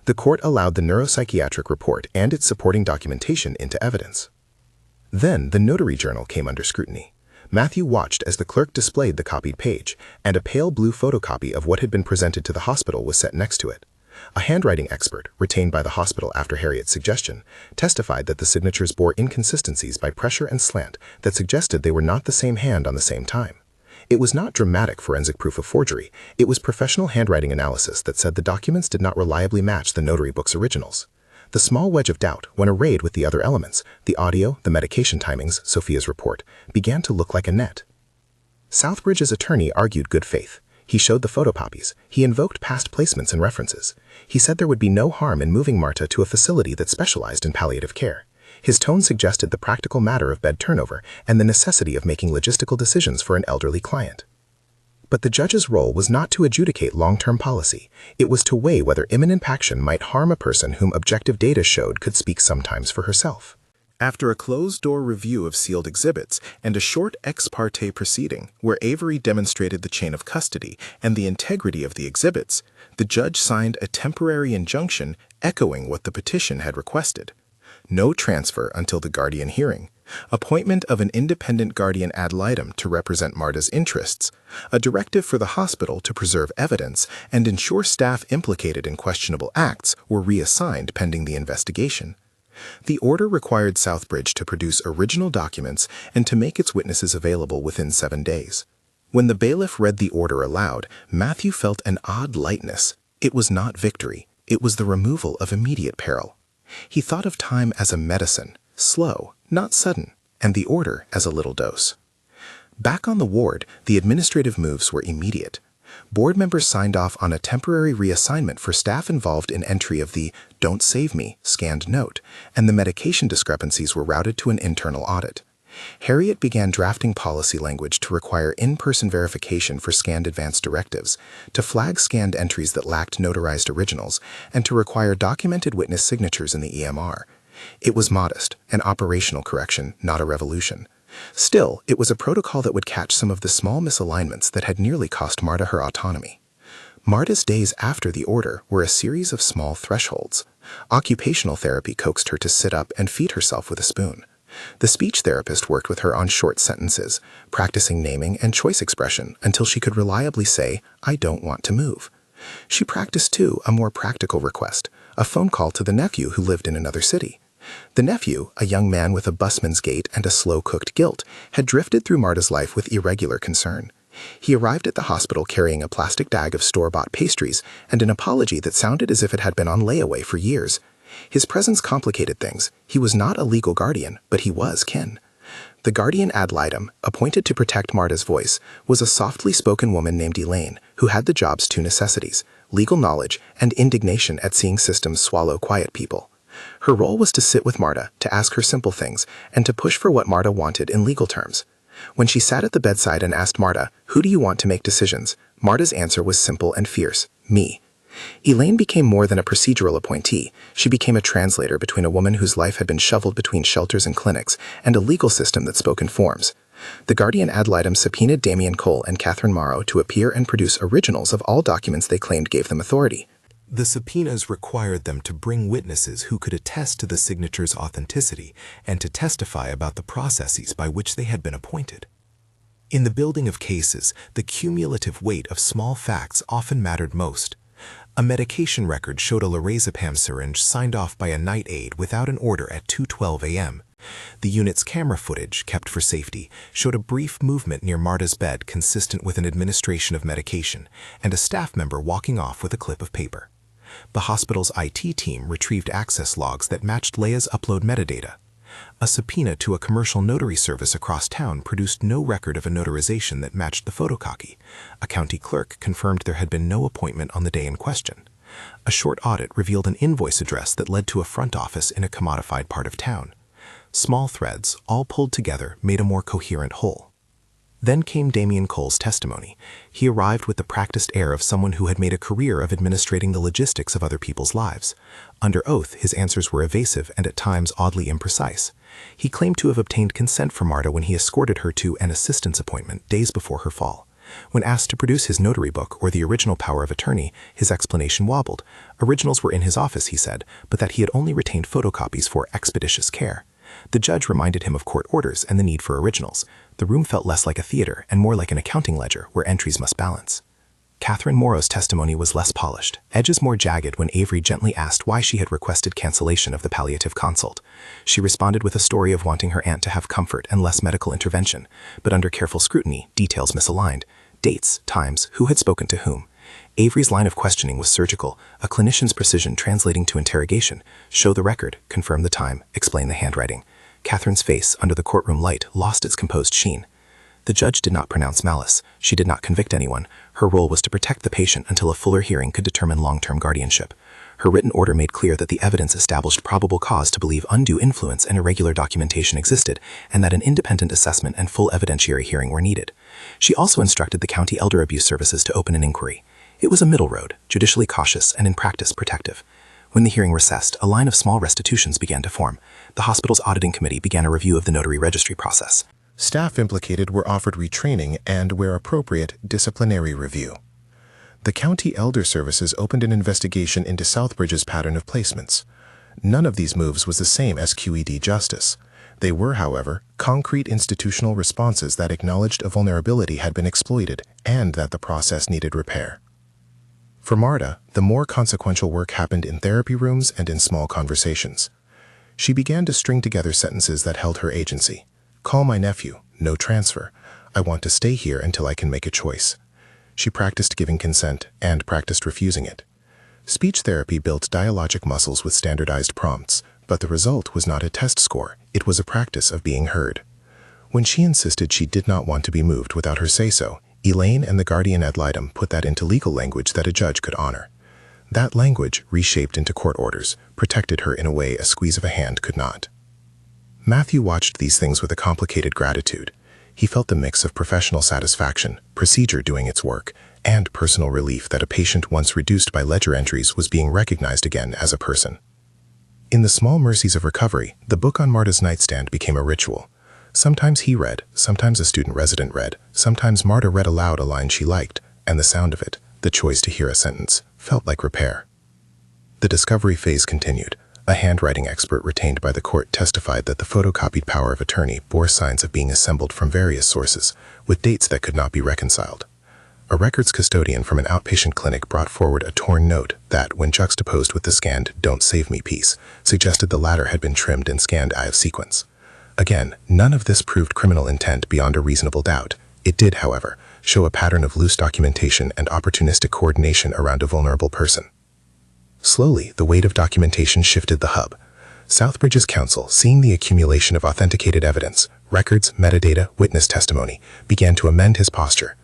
The court allowed the neuropsychiatric report and its supporting documentation into evidence. Then the notary journal came under scrutiny. Matthew watched as the clerk displayed the copied page, and a pale blue photocopy of what had been presented to the hospital was set next to it. A handwriting expert, retained by the hospital after Harriet's suggestion, testified that the signatures bore inconsistencies by pressure and slant that suggested they were not the same hand on the same time. It was not dramatic forensic proof of forgery, it was professional handwriting analysis that said the documents did not reliably match the notary book's originals. The small wedge of doubt, when arrayed with the other elements, the audio, the medication timings, Sophia's report, began to look like a net. Southbridge's attorney argued good faith. He showed the photocopies. He invoked past placements and references. He said there would be no harm in moving Marta to a facility that specialized in palliative care. His tone suggested the practical matter of bed turnover and the necessity of making logistical decisions for an elderly client. But the judge's role was not to adjudicate long-term policy. It was to weigh whether imminent action might harm a person whom objective data showed could speak sometimes for herself. After a closed-door review of sealed exhibits and a short ex parte proceeding where Avery demonstrated the chain of custody and the integrity of the exhibits, the judge signed a temporary injunction echoing what the petition had requested. No transfer until the guardian hearing, appointment of an independent guardian ad litem to represent Marta's interests, a directive for the hospital to preserve evidence and ensure staff implicated in questionable acts were reassigned pending the investigation. The order required Southbridge to produce original documents and to make its witnesses available within 7 days. When the bailiff read the order aloud, Matthew felt an odd lightness. It was not victory. It was the removal of immediate peril. He thought of time as a medicine, slow, not sudden, and the order as a little dose. Back on the ward, the administrative moves were immediate. Board members signed off on a temporary reassignment for staff involved in entry of the "Don't Save Me" scanned note, and the medication discrepancies were routed to an internal audit. Harriet began drafting policy language to require in-person verification for scanned advance directives, to flag scanned entries that lacked notarized originals, and to require documented witness signatures in the EMR. It was modest, an operational correction, not a revolution. Still, it was a protocol that would catch some of the small misalignments that had nearly cost Marta her autonomy. Marta's days after the order were a series of small thresholds. Occupational therapy coaxed her to sit up and feed herself with a spoon. The speech therapist worked with her on short sentences, practicing naming and choice expression until she could reliably say, "I don't want to move." She practiced, too, a more practical request, a phone call to the nephew who lived in another city. The nephew, a young man with a busman's gait and a slow-cooked guilt, had drifted through Marta's life with irregular concern. He arrived at the hospital carrying a plastic bag of store-bought pastries and an apology that sounded as if it had been on layaway for years. His presence complicated things. He was not a legal guardian, but he was kin. The guardian ad litem, appointed to protect Marta's voice, was a softly spoken woman named Elaine, who had the job's two necessities, legal knowledge and indignation at seeing systems swallow quiet people. Her role was to sit with Marta, to ask her simple things, and to push for what Marta wanted in legal terms. When she sat at the bedside and asked Marta, "Who do you want to make decisions?" Marta's answer was simple and fierce: "Me." Elaine became more than a procedural appointee. She became a translator between a woman whose life had been shoveled between shelters and clinics and a legal system that spoke in forms. The Guardian ad litem subpoenaed Damian Cole and Catherine Morrow to appear and produce originals of all documents they claimed gave them authority. The subpoenas required them to bring witnesses who could attest to the signature's authenticity and to testify about the processes by which they had been appointed. In the building of cases, the cumulative weight of small facts often mattered most. A medication record showed a lorazepam syringe signed off by a night aide without an order at 2:12 a.m. The unit's camera footage, kept for safety, showed a brief movement near Marta's bed consistent with an administration of medication and a staff member walking off with a clip of paper. The hospital's IT team retrieved access logs that matched Leia's upload metadata. A subpoena to a commercial notary service across town produced no record of a notarization that matched the photocopy. A county clerk confirmed there had been no appointment on the day in question. A short audit revealed an invoice address that led to a front office in a commodified part of town. Small threads, all pulled together, made a more coherent whole. Then came Damian Cole's testimony. He arrived with the practiced air of someone who had made a career of administrating the logistics of other people's lives. Under oath, his answers were evasive and at times oddly imprecise. He claimed to have obtained consent from Marta when he escorted her to an assistance appointment days before her fall. When asked to produce his notary book or the original power of attorney, his explanation wobbled. Originals were in his office, he said, but that he had only retained photocopies for expeditious care. The judge reminded him of court orders and the need for originals. The room felt less like a theater and more like an accounting ledger where entries must balance. Catherine Morrow's testimony was less polished, edges more jagged when Avery gently asked why she had requested cancellation of the palliative consult. She responded with a story of wanting her aunt to have comfort and less medical intervention, but under careful scrutiny, details misaligned. Dates, times, who had spoken to whom. Avery's line of questioning was surgical, a clinician's precision translating to interrogation. Show the record, confirm the time, explain the handwriting. Catherine's face, under the courtroom light, lost its composed sheen. The judge did not pronounce malice. She did not convict anyone. Her role was to protect the patient until a fuller hearing could determine long-term guardianship. Her written order made clear that the evidence established probable cause to believe undue influence and irregular documentation existed, and that an independent assessment and full evidentiary hearing were needed. She also instructed the county elder abuse services to open an inquiry. It was a middle road, judicially cautious and in practice protective. When the hearing recessed, a line of small restitutions began to form. The hospital's auditing committee began a review of the notary registry process. Staff implicated were offered retraining and, where appropriate, disciplinary review. The county elder services opened an investigation into Southbridge's pattern of placements. None of these moves was the same as QED justice. They were, however, concrete institutional responses that acknowledged a vulnerability had been exploited and that the process needed repair. For Marta, the more consequential work happened in therapy rooms and in small conversations. She began to string together sentences that held her agency. Call my nephew, no transfer. I want to stay here until I can make a choice. She practiced giving consent and practiced refusing it. Speech therapy built dialogic muscles with standardized prompts, but the result was not a test score, it was a practice of being heard. When she insisted she did not want to be moved without her say-so, Elaine and the guardian ad litem put that into legal language that a judge could honor. That language, reshaped into court orders, protected her in a way a squeeze of a hand could not. Matthew watched these things with a complicated gratitude. He felt the mix of professional satisfaction, procedure doing its work, and personal relief that a patient once reduced by ledger entries was being recognized again as a person. In the small mercies of recovery, the book on Marta's nightstand became a ritual. Sometimes he read, sometimes a student resident read, sometimes Marta read aloud a line she liked, and the sound of it, the choice to hear a sentence, felt like repair. The discovery phase continued. A handwriting expert retained by the court testified that the photocopied power of attorney bore signs of being assembled from various sources, with dates that could not be reconciled. A records custodian from an outpatient clinic brought forward a torn note that, when juxtaposed with the scanned "Don't Save Me" piece, suggested the latter had been trimmed and scanned out of sequence. Again, none of this proved criminal intent beyond a reasonable doubt. It did, however, show a pattern of loose documentation and opportunistic coordination around a vulnerable person. Slowly, the weight of documentation shifted the hub. Southbridge's counsel, seeing the accumulation of authenticated evidence, records, metadata, witness testimony, began to amend his posture.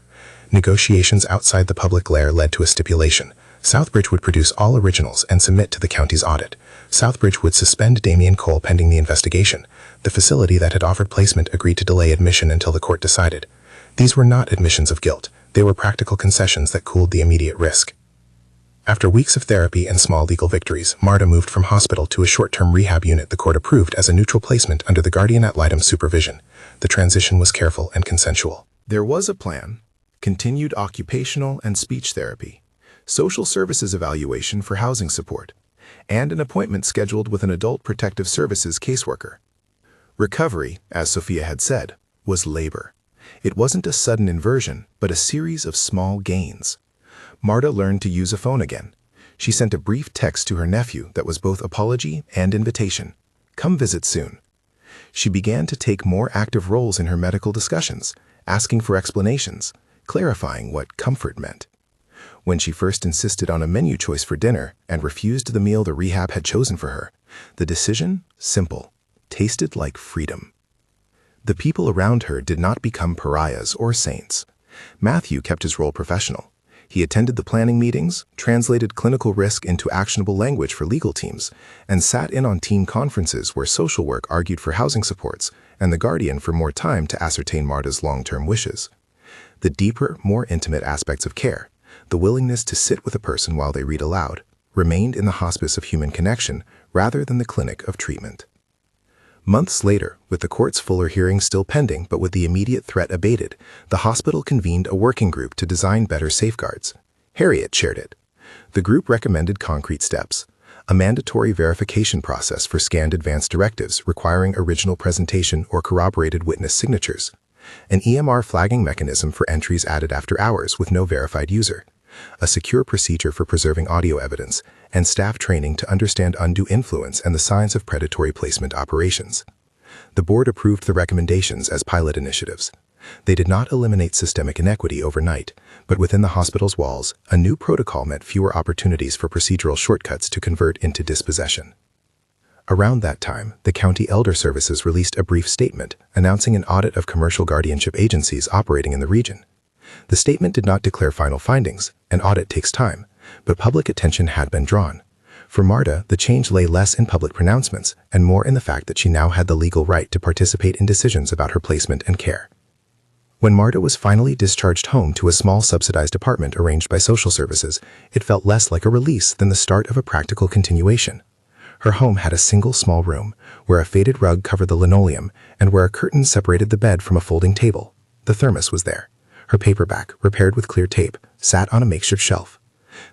Negotiations outside the public glare led to a stipulation. Southbridge would produce all originals and submit to the county's audit. Southbridge would suspend Damian Cole pending the investigation. The facility that had offered placement agreed to delay admission until the court decided. These were not admissions of guilt. They were practical concessions that cooled the immediate risk. After weeks of therapy and small legal victories, Marta moved from hospital to a short-term rehab unit the court approved as a neutral placement under the guardian ad litem supervision. The transition was careful and consensual. There was a plan: continued occupational and speech therapy, social services evaluation for housing support, and an appointment scheduled with an adult protective services caseworker. Recovery, as Sophia had said, was labor. It wasn't a sudden inversion, but a series of small gains. Marta learned to use a phone again. She sent a brief text to her nephew that was both apology and invitation. Come visit soon. She began to take more active roles in her medical discussions, asking for explanations, clarifying what comfort meant. When she first insisted on a menu choice for dinner and refused the meal the rehab had chosen for her, the decision, simple, tasted like freedom. The people around her did not become pariahs or saints. Matthew kept his role professional. He attended the planning meetings, translated clinical risk into actionable language for legal teams, and sat in on team conferences where social work argued for housing supports and the guardian for more time to ascertain Marta's long-term wishes. The deeper, more intimate aspects of care, the willingness to sit with a person while they read aloud, remained in the hospice of human connection rather than the clinic of treatment. Months later, with the court's fuller hearing still pending but with the immediate threat abated, the hospital convened a working group to design better safeguards. Harriet chaired it. The group recommended concrete steps: a mandatory verification process for scanned advance directives requiring original presentation or corroborated witness signatures, an EMR flagging mechanism for entries added after hours with no verified user, a secure procedure for preserving audio evidence, and staff training to understand undue influence and the signs of predatory placement operations. The board approved the recommendations as pilot initiatives. They did not eliminate systemic inequity overnight, but within the hospital's walls, a new protocol meant fewer opportunities for procedural shortcuts to convert into dispossession. Around that time, the County Elder Services released a brief statement announcing an audit of commercial guardianship agencies operating in the region. The statement did not declare final findings. An audit takes time, but public attention had been drawn. For Marta, the change lay less in public pronouncements and more in the fact that she now had the legal right to participate in decisions about her placement and care. When Marta was finally discharged home to a small subsidized apartment arranged by social services, it felt less like a release than the start of a practical continuation. Her home had a single small room, where a faded rug covered the linoleum and where a curtain separated the bed from a folding table. The thermos was there. Her paperback, repaired with clear tape, sat on a makeshift shelf.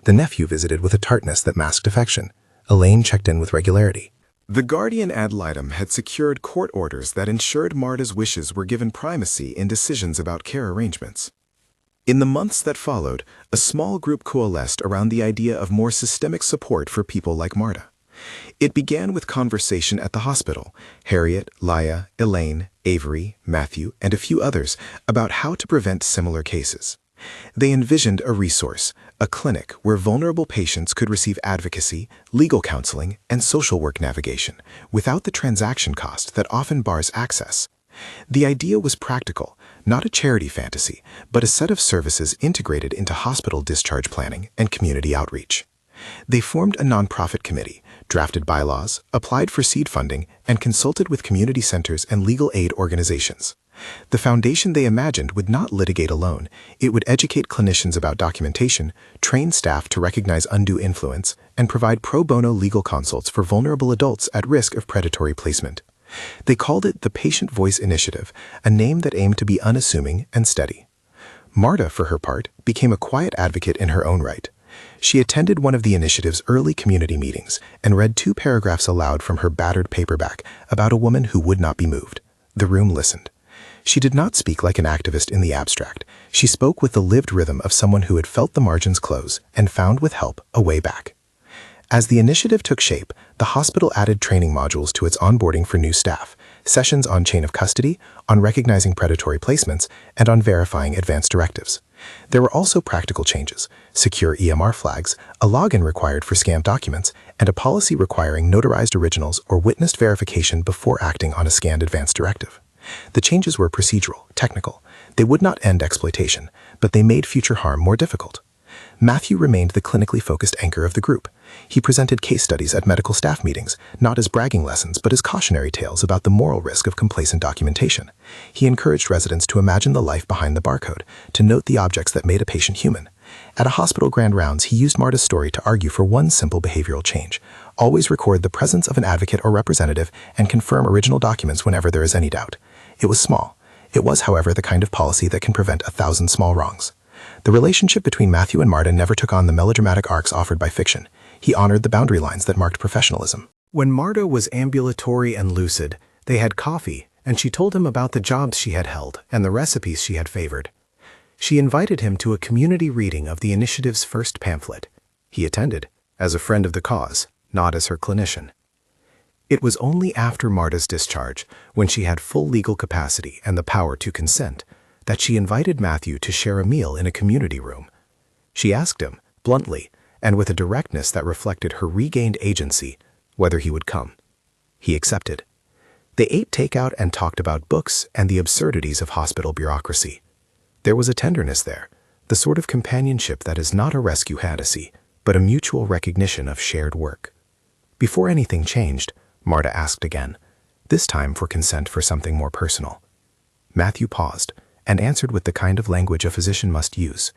The nephew visited with a tartness that masked affection. Elaine checked in with regularity. The guardian ad litem had secured court orders that ensured Marta's wishes were given primacy in decisions about care arrangements. In the months that followed, a small group coalesced around the idea of more systemic support for people like Marta. It began with conversation at the hospital: Harriet, Laya, Elaine, Avery, Matthew, and a few others, about how to prevent similar cases. They envisioned a resource, a clinic where vulnerable patients could receive advocacy, legal counseling, and social work navigation, without the transaction cost that often bars access. The idea was practical, not a charity fantasy, but a set of services integrated into hospital discharge planning and community outreach. They formed a nonprofit committee, drafted bylaws, applied for seed funding, and consulted with community centers and legal aid organizations. The foundation they imagined would not litigate alone. It would educate clinicians about documentation, train staff to recognize undue influence, and provide pro bono legal consults for vulnerable adults at risk of predatory placement. They called it the Patient Voice Initiative, a name that aimed to be unassuming and steady. Marta, for her part, became a quiet advocate in her own right. She attended one of the initiative's early community meetings and read 2 paragraphs aloud from her battered paperback about a woman who would not be moved. The room listened. She did not speak like an activist in the abstract. She spoke with the lived rhythm of someone who had felt the margins close and found with help a way back. As the initiative took shape, the hospital added training modules to its onboarding for new staff, sessions on chain of custody, on recognizing predatory placements, and on verifying advance directives. There were also practical changes: secure EMR flags, a login required for scanned documents, and a policy requiring notarized originals or witnessed verification before acting on a scanned advance directive. The changes were procedural, technical. They would not end exploitation, but they made future harm more difficult. Matthew remained the clinically focused anchor of the group. He presented case studies at medical staff meetings, not as bragging lessons but as cautionary tales about the moral risk of complacent documentation. He encouraged residents to imagine the life behind the barcode, to note the objects that made a patient human. At a hospital grand rounds, he used Marta's story to argue for one simple behavioral change. Always record the presence of an advocate or representative and confirm original documents whenever there is any doubt. It was small. It was, however, the kind of policy that can prevent 1,000 small wrongs. The relationship between Matthew and Marta never took on the melodramatic arcs offered by fiction. He honored the boundary lines that marked professionalism. When Marta was ambulatory and lucid, they had coffee, and she told him about the jobs she had held and the recipes she had favored. She invited him to a community reading of the initiative's first pamphlet. He attended, as a friend of the cause, not as her clinician. It was only after Marta's discharge, when she had full legal capacity and the power to consent, that she invited Matthew to share a meal in a community room. She asked him, bluntly, and with a directness that reflected her regained agency, whether he would come. He accepted. They ate takeout and talked about books and the absurdities of hospital bureaucracy. There was a tenderness there, the sort of companionship that is not a rescue fantasy, but a mutual recognition of shared work. Before anything changed, Marta asked again, this time for consent for something more personal. Matthew paused and answered with the kind of language a physician must use,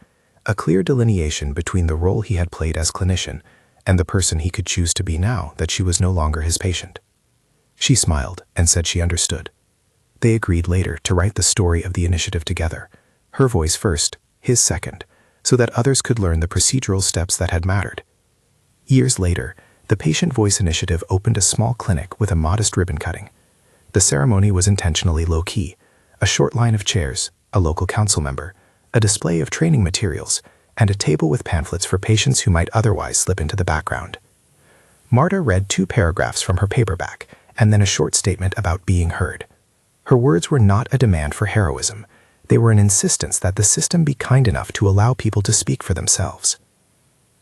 a clear delineation between the role he had played as clinician and the person he could choose to be now that she was no longer his patient. She smiled and said she understood. They agreed later to write the story of the initiative together, her voice first, his second, so that others could learn the procedural steps that had mattered. Years later, the Patient Voice Initiative opened a small clinic with a modest ribbon cutting. The ceremony was intentionally low-key, a short line of chairs, a local council member, a display of training materials, and a table with pamphlets for patients who might otherwise slip into the background. Marta read 2 paragraphs from her paperback, and then a short statement about being heard. Her words were not a demand for heroism. They were an insistence that the system be kind enough to allow people to speak for themselves.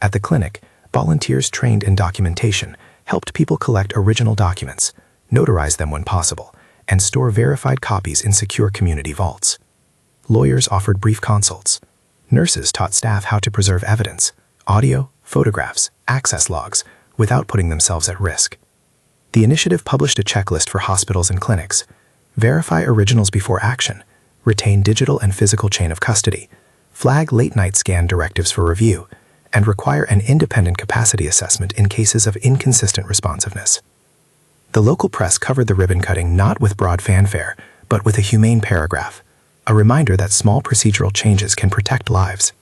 At the clinic, volunteers trained in documentation helped people collect original documents, notarize them when possible, and store verified copies in secure community vaults. Lawyers offered brief consults. Nurses taught staff how to preserve evidence, audio, photographs, access logs, without putting themselves at risk. The initiative published a checklist for hospitals and clinics: verify originals before action, retain digital and physical chain of custody, flag late-night scan directives for review, and require an independent capacity assessment in cases of inconsistent responsiveness. The local press covered the ribbon cutting not with broad fanfare, but with a humane paragraph, a reminder that small procedural changes can protect lives.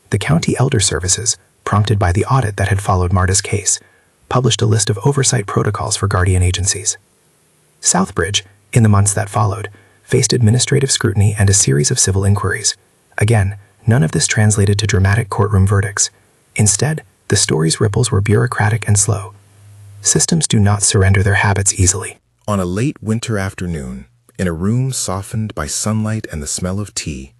The county elder services, prompted by the audit that had followed Marta's case, published a list of oversight protocols for guardian agencies. Southbridge, in the months that followed, faced administrative scrutiny and a series of civil inquiries. Again, none of this translated to dramatic courtroom verdicts. Instead, the story's ripples were bureaucratic and slow. Systems do not surrender their habits easily. On a late winter afternoon, in a room softened by sunlight and the smell of tea,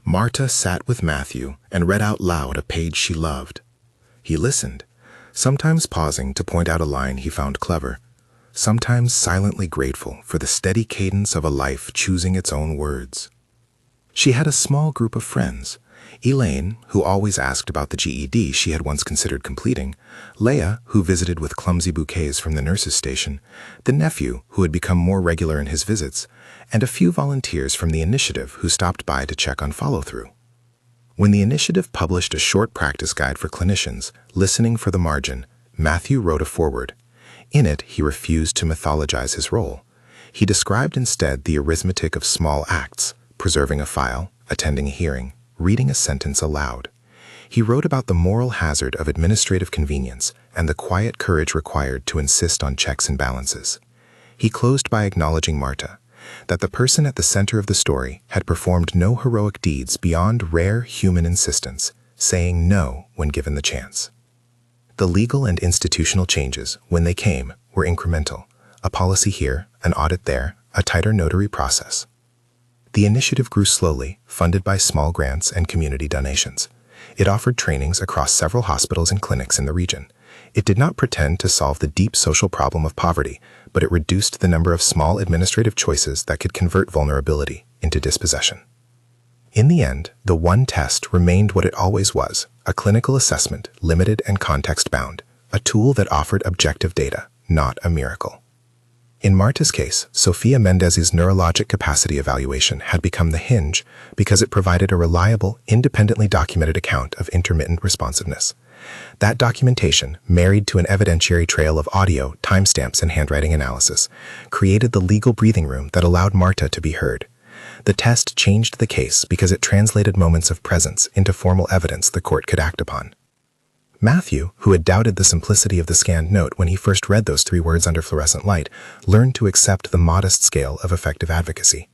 Marta sat with Matthew and read out loud a page she loved. He listened, sometimes pausing to point out a line he found clever, sometimes silently grateful for the steady cadence of a life choosing its own words. She had a small group of friends: Elaine, who always asked about the GED she had once considered completing, Leah, who visited with clumsy bouquets from the nurse's station, the nephew, who had become more regular in his visits, and a few volunteers from the initiative who stopped by to check on follow-through. When the initiative published a short practice guide for clinicians, Listening for the Margin, Matthew wrote a foreword. In it, he refused to mythologize his role. He described instead the arithmetic of small acts: preserving a file, attending a hearing, reading a sentence aloud. He wrote about the moral hazard of administrative convenience and the quiet courage required to insist on checks and balances. He closed by acknowledging Marta, that the person at the center of the story had performed no heroic deeds beyond rare human insistence, saying no when given the chance. The legal and institutional changes, when they came, were incremental: a policy here, an audit there, a tighter notary process. The initiative grew slowly, funded by small grants and community donations. It offered trainings across several hospitals and clinics in the region. It did not pretend to solve the deep social problem of poverty, but it reduced the number of small administrative choices that could convert vulnerability into dispossession. In the end, the one test remained what it always was: a clinical assessment, limited and context-bound, a tool that offered objective data, not a miracle. In Marta's case, Sofia Mendez's neurologic capacity evaluation had become the hinge because it provided a reliable, independently documented account of intermittent responsiveness. That documentation, married to an evidentiary trail of audio, timestamps, and handwriting analysis, created the legal breathing room that allowed Marta to be heard. The test changed the case because it translated moments of presence into formal evidence the court could act upon. Matthew, who had doubted the simplicity of the scanned note when he first read those 3 words under fluorescent light, learned to accept the modest scale of effective advocacy.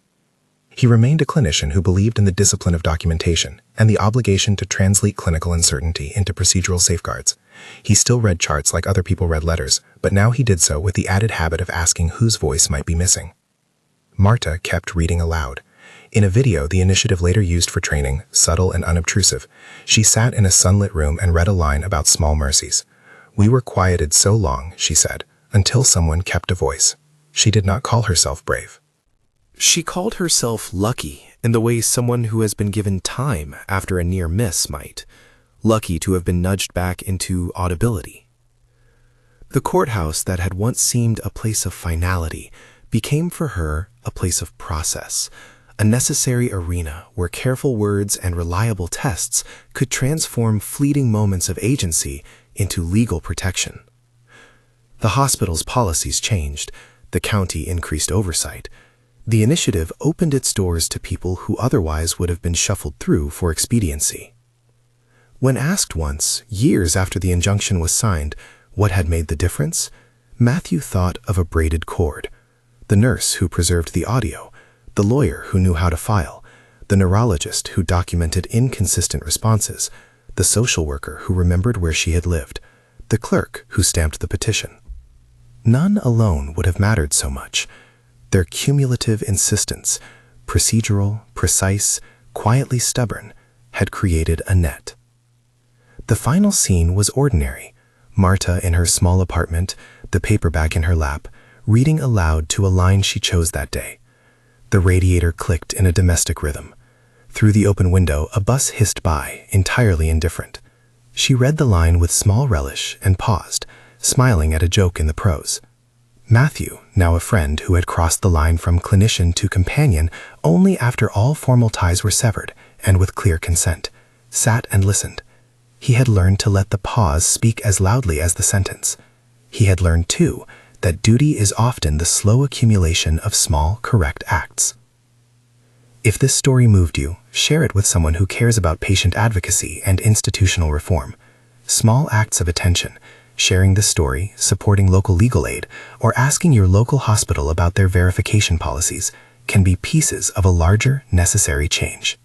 He remained a clinician who believed in the discipline of documentation and the obligation to translate clinical uncertainty into procedural safeguards. He still read charts like other people read letters, but now he did so with the added habit of asking whose voice might be missing. Marta kept reading aloud. In a video the initiative later used for training, subtle and unobtrusive, she sat in a sunlit room and read a line about small mercies. "We were quieted so long," she said, "until someone kept a voice." She did not call herself brave. She called herself lucky in the way someone who has been given time after a near miss might, lucky to have been nudged back into audibility. The courthouse that had once seemed a place of finality became for her a place of process, a necessary arena where careful words and reliable tests could transform fleeting moments of agency into legal protection. The hospital's policies changed, the county increased oversight. The initiative opened its doors to people who otherwise would have been shuffled through for expediency. When asked once, years after the injunction was signed, what had made the difference, Matthew thought of a braided cord. The nurse who preserved the audio, the lawyer who knew how to file, the neurologist who documented inconsistent responses, the social worker who remembered where she had lived, the clerk who stamped the petition. None alone would have mattered so much. Their cumulative insistence, procedural, precise, quietly stubborn, had created a net. The final scene was ordinary. Marta in her small apartment, the paperback in her lap, reading aloud to a line she chose that day. The radiator clicked in a domestic rhythm. Through the open window, a bus hissed by, entirely indifferent. She read the line with small relish and paused, smiling at a joke in the prose. Matthew, now a friend who had crossed the line from clinician to companion only after all formal ties were severed and with clear consent, sat and listened. He had learned to let the pause speak as loudly as the sentence. He had learned, too, that duty is often the slow accumulation of small, correct acts. If this story moved you, share it with someone who cares about patient advocacy and institutional reform. Small acts of attention, sharing the story, supporting local legal aid, or asking your local hospital about their verification policies, can be pieces of a larger, necessary change.